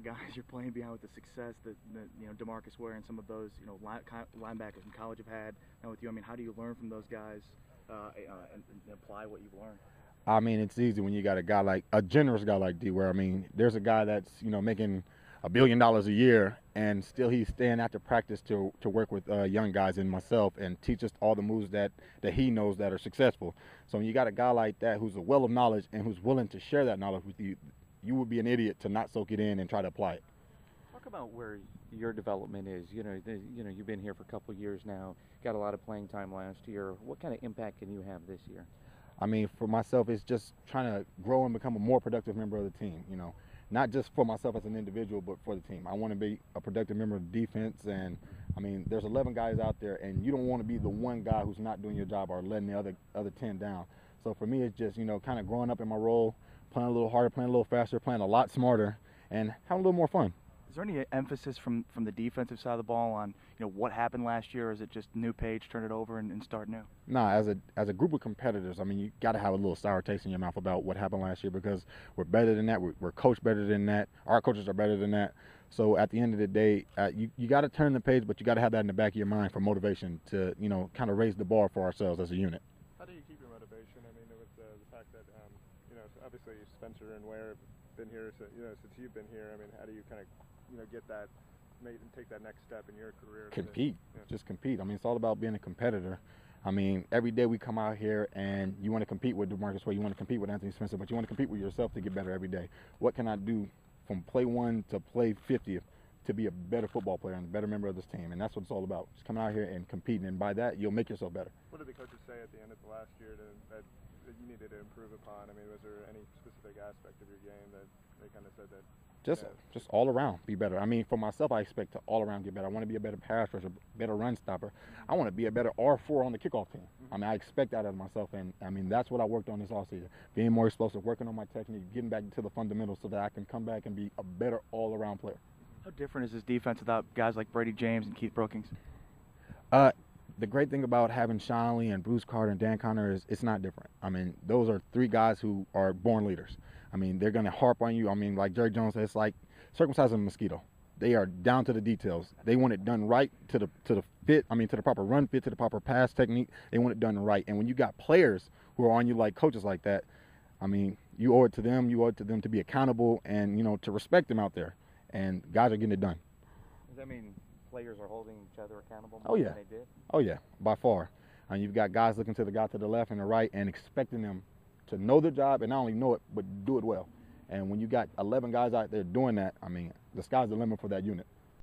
of guys you're playing behind with the success that DeMarcus Ware and some of those linebackers in college have had. Now with you, I mean, how do you learn from those guys and apply what you've learned? I mean, it's easy when you got a generous guy like D. Where I mean, there's a guy that's making $1 billion a year, and still he's staying after practice to work with young guys and myself and teach us all the moves that he knows that are successful. So when you got a guy like that who's a well of knowledge and who's willing to share that knowledge with you, you would be an idiot to not soak it in and try to apply it. Talk about where your development is. You've been here for a couple of years now. Got a lot of playing time last year. What kind of impact can you have this year? I mean, for myself, it's just trying to grow and become a more productive member of the team. Not just for myself as an individual, but for the team. I want to be a productive member of the defense. And I mean, there's 11 guys out there, and you don't want to be the one guy who's not doing your job or letting the other 10 down. So for me, it's just kind of growing up in my role, playing a little harder, playing a little faster, playing a lot smarter, and having a little more fun. Is there any emphasis from the defensive side of the ball on what happened last year, or is it just new page, turn it over, and start new? Nah, as a group of competitors, I mean, you got to have a little sour taste in your mouth about what happened last year because we're better than that. We're coached better than that. Our coaches are better than that. So at the end of the day, you got to turn the page, but you got to have that in the back of your mind for motivation to kind of raise the bar for ourselves as a unit. How do you keep your motivation? I mean, with the fact that obviously Spencer and Ware have been here, so, since you've been here. I mean, how do you kind of get that, take that next step in your career? Compete. Just compete. I mean, it's all about being a competitor. I mean, every day we come out here and you want to compete with DeMarcus Ware, you want to compete with Anthony Spencer, but you want to compete with yourself to get better every day. What can I do from play 1 to play 50 to be a better football player and a better member of this team? And that's what it's all about. Just coming out here and competing, and by that, you'll make yourself better. What did the coaches say at the end of the last year that you needed to improve upon? I mean, was there any specific aspect of your game that they kind of said that? Just all around be better. I mean, for myself, I expect to all around get better. I want to be a better pass rusher, better run stopper. I want to be a better R4 on the kickoff team. I mean, I expect that of myself, and I mean that's what I worked on this offseason. Being more explosive, working on my technique, getting back to the fundamentals so that I can come back and be a better all-around player. How different is this defense without guys like Brady James and Keith Brookings? The great thing about having Sean Lee and Bruce Carter and Dan Connor is it's not different. I mean, those are 3 guys who are born leaders. I mean, they're going to harp on you. I mean, like Jerry Jones said, it's like circumcising a mosquito. They are down to the details. They want it done right to the fit. I mean, to the proper run fit, to the proper pass technique. They want it done right. And when you got players who are on you like coaches like that, I mean, you owe it to them. You owe it to them to be accountable and, to respect them out there. And guys are getting it done. Does that mean players are holding each other accountable more than they did? Oh, yeah, by far. And you've got guys looking to the guy to the left and the right and expecting them to know their job and not only know it, but do it well. And when you got 11 guys out there doing that, I mean, the sky's the limit for that unit.